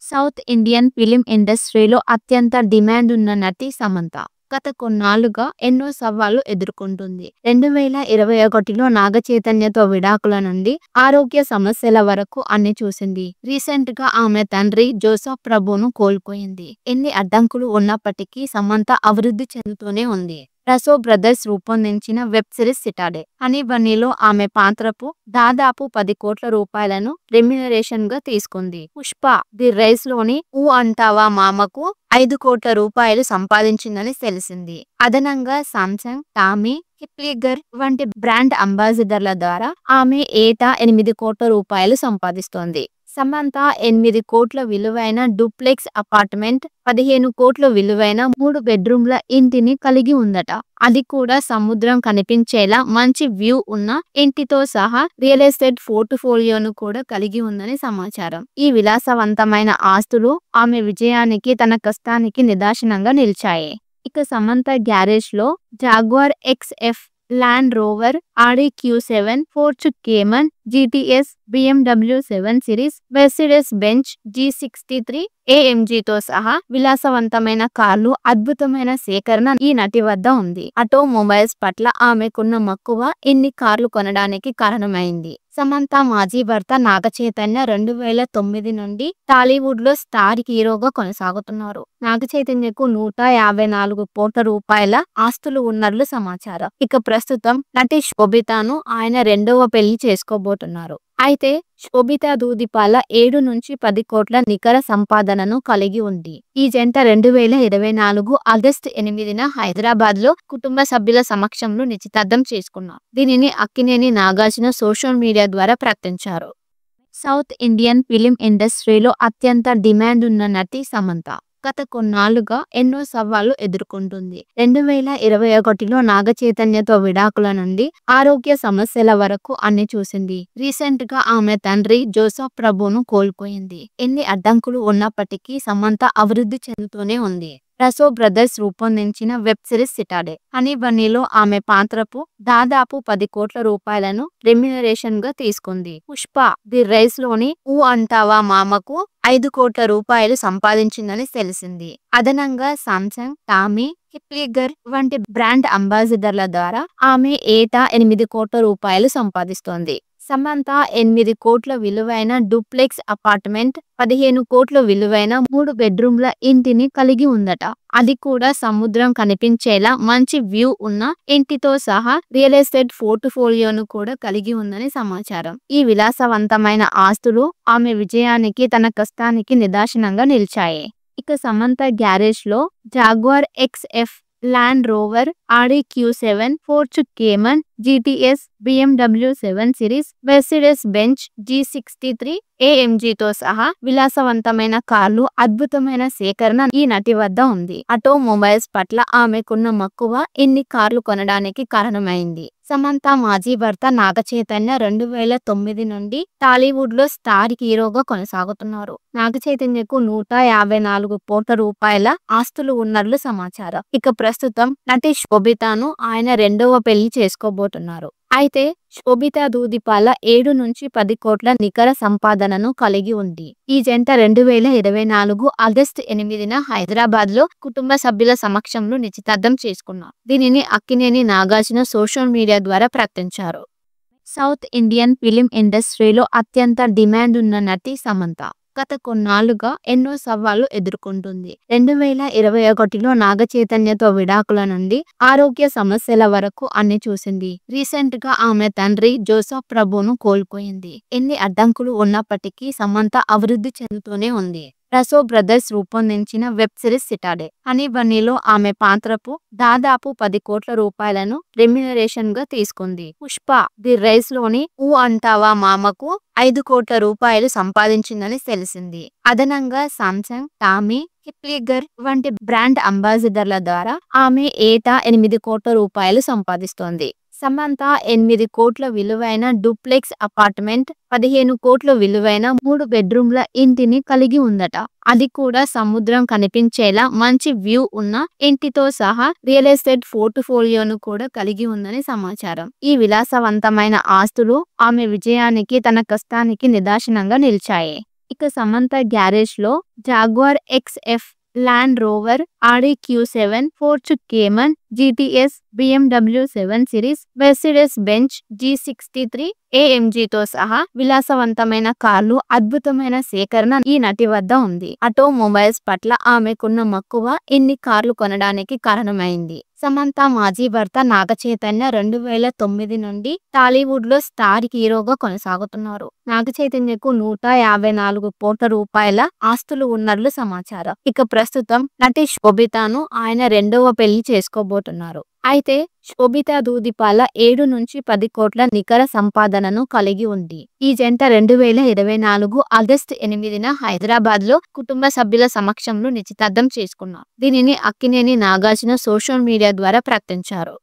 South Indian film ఇండస్ట్రీలో అత్యంత demand ఉన్న నటి సమంత గత కొన్నాళ్లుగా ఎన్నో సవాళ్లు ఎదుర్కొంటుంది. 2021లో నాగ చైతన్యతో విడాకుల నుండి ఆరోగ్య సమస్యల వరకు అన్ని చూసింది. రీసెంట్ గా ఆమె తండ్రి జోసెఫ్ ప్రభును కోల్పోయింది. ఎన్ని అడ్డంకులు ఉన్నప్పటికీ సమంత అభివృద్ధి చెందుతూనే ఉంది. రసో బ్రదర్స్ రూపొందించిన వెబ్ సిరీస్ సిటాడే హనీ బన్నీలో ఆమె పాత్రకు దాదాపు 10 కోట్ల రూపాయలను రెమ్యునరేషన్ గా తీసుకుంది. పుష్ప ది రైస్ లోని ఊ అంటావా మామకు 5 కోట్ల రూపాయలు సంపాదించిందని తెలిసింది. అదనంగా సామ్సంగ్, టామీ హిల్ఫిగర్ వంటి బ్రాండ్ అంబాసిడర్ల ద్వారా ఆమె ఏటా 8 కోట్ల రూపాయలు సంపాదిస్తోంది. సమంత 8 కోట్ల విలువైన డూప్లెక్స్ అపార్ట్మెంట్, 15 కోట్ల విలువైన 3 బెడ్రూమ్ల ఇంటిని కలిగి ఉందట. అది కూడా సముద్రం కనిపించేలా మంచి వ్యూ ఉన్న ఇంటితో సహా రియల్ ఎస్టేట్ పోర్ట్ఫోలియోను కూడా కలిగి ఉందని సమాచారం. ఈ విలాసవంతమైన ఆస్తులు ఆమె విజయానికి, తన కష్టానికి నిదర్శనంగా నిలిచాయి. ఇక సమంత గ్యారేజ్ లో జాగ్వార్ XF, ల్యాండ్ రోవర్, ఆడి Q7, Ford Cayman GTS, BMW 7 series, Mercedes Benz G63 AMGతో సహా విలాసవంతమైన కార్లు, అద్భుతమైన సేకరణ ఈ నటి వద్ద ఉంది. ఆటోమొబైల్స్ పట్ల ఆమెకున్న మక్కువ ఇన్ని కార్లు కొనడానికి కారణమైంది. సమంత మాజీ భర్త నాగ చైతన్య 2009 నుండి టాలీవుడ్ లో స్టార్ హీరోగా కొనసాగుతున్నారు. నాగ చైతన్యకు 154 కోట్ల రూపాయల ఆస్తులు ఉన్నట్లు సమాచారం. ఇక ప్రస్తుతం నటి శోభితను ఆయన రెండవ పెళ్లి చేసుకోబోతున్నారు. అయితే శోభిత దూదిపాల 7 నుంచి 10 కోట్ల నికర సంపాదనను కలిగి ఉంది. ఈ జంట 2024 ఆగస్టు 8న హైదరాబాద్ లో కుటుంబ సభ్యుల సమక్షంలో నిశ్చితార్థం చేసుకున్నారు. దీనిని అక్కినేని నాగార్జున సోషల్ మీడియా ద్వారా ప్రకటించారు. సౌత్ ఇండియన్ ఫిలిం ఇండస్ట్రీలో అత్యంత డిమాండ్ ఉన్న నటి సమంత గత కొన్నాళ్లుగా ఎన్నో సవాళ్లు ఎదుర్కొంటుంది. 2021లో నాగ చైతన్యతో విడాకుల నుండి ఆరోగ్య సమస్యల వరకు అన్ని చూసింది. రీసెంట్ గా ఆమె తండ్రి జోసెఫ్ ప్రభును కోల్పోయింది. ఎన్ని అడ్డంకులు ఉన్నప్పటికీ సమంత అభివృద్ధి చెందుతూనే ఉంది. రసో బ్రదర్స్ రూపొందించిన వెబ్ సిరీస్ సిటాడే హనీ బన్నీలో ఆమె పాత్రకు దాదాపు 10 కోట్ల రూపాయలను రెమ్యునరేషన్ గా తీసుకుంది. పుష్ప ది రైస్ లోని ఊ అంటావా మామకు 5 కోట్ల రూపాయలు సంపాదించిందని తెలిసింది. అదనంగా సామ్సంగ్, టామీ హిల్ఫిగర్ వంటి బ్రాండ్ అంబాసిడర్ల ద్వారా ఆమె ఏటా 8 కోట్ల రూపాయలు సంపాదిస్తోంది. సమంత 8 కోట్ల విలువైన డూప్లెక్స్ అపార్ట్మెంట్, 15 కోట్ల విలువైన 3 బెడ్రూమ్ల ఇంటిని కలిగి ఉందట. అది కూడా సముద్రం కనిపించేలా మంచి వ్యూ ఉన్న ఇంటితో సహా రియల్ ఎస్టేట్ పోర్ట్ఫోలియోను కూడా కలిగి ఉందని సమాచారం. ఈ విలాసవంతమైన ఆస్తులు ఆమె విజయానికి, తన కష్టానికి నిదర్శనంగా నిలిచాయి. ఇక సమంత గ్యారేజ్ లో జాగ్వార్ XF, ల్యాండ్ రోవర్, ఆడి Q7, Ford Cayman GTS, BMW 7 series, Mercedes Benz G63 AMGతో సహా విలాసవంతమైన కార్లు, అద్భుతమైన సేకరణ ఈ నటి వద్ద ఉంది. ఆటోమొబైల్స్ పట్ల ఆమెకున్న మక్కువ ఇన్ని కార్లు కొనడానికి కారణమైంది. సమంత మాజీ భర్త నాగ చైతన్య 2009 నుండి టాలీవుడ్ లో స్టార్ హీరోగా కొనసాగుతున్నారు. నాగ చైతన్యకు 154 కోట్ల రూపాయల ఆస్తులు ఉన్నట్లు సమాచారం. ఇక ప్రస్తుతం నటి శోభితను ఆయన రెండవ పెళ్లి చేసుకోబోతున్నారు. అయితే శోభిత దూదిపాల 7 నుంచి 10 కోట్ల నికర సంపాదనను కలిగి ఉంది. ఈ జంట 2024 ఆగస్టు 8న హైదరాబాద్ లో కుటుంబ సభ్యుల సమక్షంలో నిశ్చితార్థం చేసుకున్నారు. దీనిని అక్కినేని నాగార్జున సోషల్ మీడియా ద్వారా ప్రకటించారు. సౌత్ ఇండియన్ ఫిలిం ఇండస్ట్రీలో అత్యంత డిమాండ్ ఉన్న నటి సమంత గత కొన్నాళ్లుగా ఎన్నో సవాళ్లు ఎదుర్కొంటుంది. 2021లో నాగ చైతన్యతో విడాకుల నుండి ఆరోగ్య సమస్యల వరకు అన్ని చూసింది. రీసెంట్ గా ఆమె తండ్రి జోసెఫ్ ప్రభును కోల్పోయింది. ఎన్ని అడ్డంకులు ఉన్నప్పటికీ సమంత అభివృద్ధి చెందుతూనే ఉంది. రసో బ్రదర్స్ రూపొందించిన వెబ్ సిరీస్ సిటాడే హనీ బన్నీలో ఆమె పాత్రకు దాదాపు 10 కోట్ల రూపాయలను రెమ్యునరేషన్ గా తీసుకుంది. పుష్ప ది రైస్ లోని ఊ అంటావా మామకు 5 కోట్ల రూపాయలు సంపాదించిందని తెలిసింది. అదనంగా సామ్సంగ్, టామీ హిల్ఫిగర్ వంటి బ్రాండ్ అంబాసిడర్ల ద్వారా ఆమె ఏటా 8 కోట్ల రూపాయలు సంపాదిస్తోంది. సమంత 8 కోట్ల విలువైన డూప్లెక్స్ అపార్ట్మెంట్, 15 కోట్ల విలువైన 3 బెడ్రూమ్ల ఇంటిని కలిగి ఉందట. అది కూడా సముద్రం కనిపించేలా మంచి వ్యూ ఉన్న ఇంటితో సహా రియల్ ఎస్టేట్ పోర్ట్ఫోలియోను కూడా కలిగి ఉందని సమాచారం. ఈ విలాసవంతమైన ఆస్తులు ఆమె విజయానికి, తన కష్టానికి నిదర్శనంగా నిలిచాయి. ఇక సమంత గ్యారేజ్ లో జాగ్వార్ XF, ల్యాండ్ రోవర్, ఆడి Q7, Ford Cayman, GTS, BMW 7 series, Mercedes Benz G63, AMGతో సహా విలాసవంతమైన కార్లు అద్భుతమైన సేకరణ ఈ నటి వద్ద ఉంది. ఆటోమొబైల్స్ పట్ల ఆమెకున్న మక్కువ ఇన్ని కార్లు కొనడానికి కారణమైంది. సమంత మాజీ భర్త నాగచైతన్య 2009 నుండి టాలీవుడ్ లో స్టార్ హీరోగా కొనసాగుతున్నారు. నాగచైతన్యకు 154 కోట్ల రూపాయల ఆస్తులు ఉన్నట్లు సమాచారం. ఇక ప్రస్తుతం నటి శోభితను ఆయన రెండవ పెళ్లి చేసుకోబోతున్నారు. అయితే శోభిత దూదిపాల 7 నుంచి 10 కోట్ల నికర సంపాదనను కలిగి ఉంది. ఈ జంట 2024 ఆగస్టు 8న హైదరాబాద్ లో కుటుంబ సభ్యుల సమక్షంలో నిశ్చితార్థం చేసుకున్నారు. దీనిని అక్కినేని నాగార్జున సోషల్ మీడియా ద్వారా ప్రకటించారు.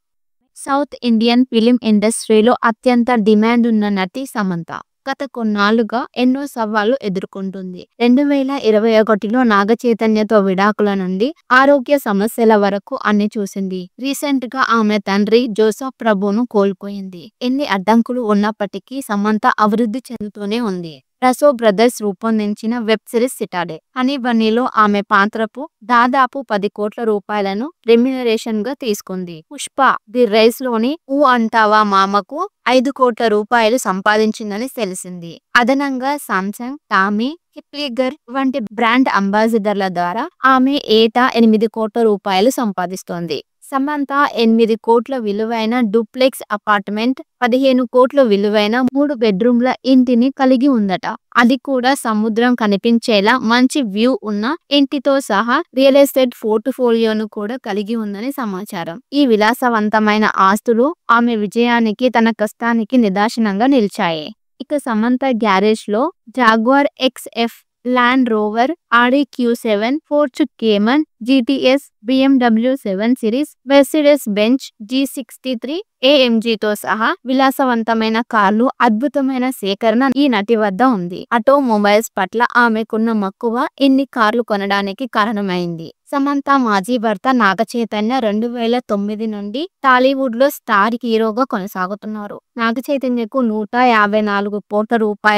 సౌత్ ఇండియన్ ఫిలిం ఇండస్ట్రీలో అత్యంత డిమాండ్ ఉన్న నటి సమంత గత కొన్నాళ్లుగా ఎన్నో సవాళ్లు ఎదుర్కొంటుంది. 2021లో నాగచైతన్యతో విడాకుల నుండి ఆరోగ్య సమస్యల వరకు అన్ని చూసింది. రీసెంట్ గా ఆమె తండ్రి జోసెఫ్ ప్రభును కోల్పోయింది. ఎన్ని అడ్డంకులు ఉన్నప్పటికీ సమంత అభివృద్ధి చెందుతూనే ఉంది. రసో బ్రదర్స్ రూపొందించిన వెబ్ సిరీస్ సిటాడే హనీ బన్నీలో ఆమె పాత్రకు దాదాపు 10 కోట్ల రూపాయలను రెమ్యునరేషన్ గా తీసుకుంది. పుష్ప ది రైస్ లోని ఊ అంటావా మామకు 5 కోట్ల రూపాయలు సంపాదించిందని తెలిసింది. అదనంగా సామ్సంగ్, టామీ హిల్ఫిగర్ వంటి బ్రాండ్ అంబాసిడర్ల ద్వారా ఆమె ఏటా 8 కోట్ల రూపాయలు సంపాదిస్తోంది. సమంత 8 కోట్ల విలువైన డూప్లెక్స్ అపార్ట్మెంట్, 15 కోట్ల విలువైన 3 బెడ్రూమ్ల ఇంటిని కలిగి ఉందట. అది కూడా సముద్రం కనిపించేలా మంచి వ్యూ ఉన్న ఇంటితో సహా రియల్ ఎస్టేట్ పోర్ట్ఫోలియోను కూడా కలిగి ఉందని సమాచారం. ఈ విలాసవంతమైన ఆస్తులు ఆమె విజయానికి, తన కష్టానికి నిదర్శనంగా నిలిచాయి. ఇక సమంత గ్యారేజ్ లో జాగ్వార్ XF, ల్యాండ్ రోవర్, ఆడి Q7, Ford Cayman, GTS, BMW 7 series, Mercedes Benz G63, AMGతో సహా విలాసవంతమైన కార్లు అద్భుతమైన సేకరణ ఈ నటి వద్ద ఉంది. ఆటోమొబైల్స్ పట్ల ఆమెకున్న మక్కువ ఇన్ని కార్లు కొనడానికి కారణమైంది. సమంత మాజీ భర్త నాగచైతన్య 2009 నుండి టాలీవుడ్ లో స్టార్ హీరోగా కొనసాగుతున్నారు. నాగచైతన్యకు 154 కోట్ల రూపాయల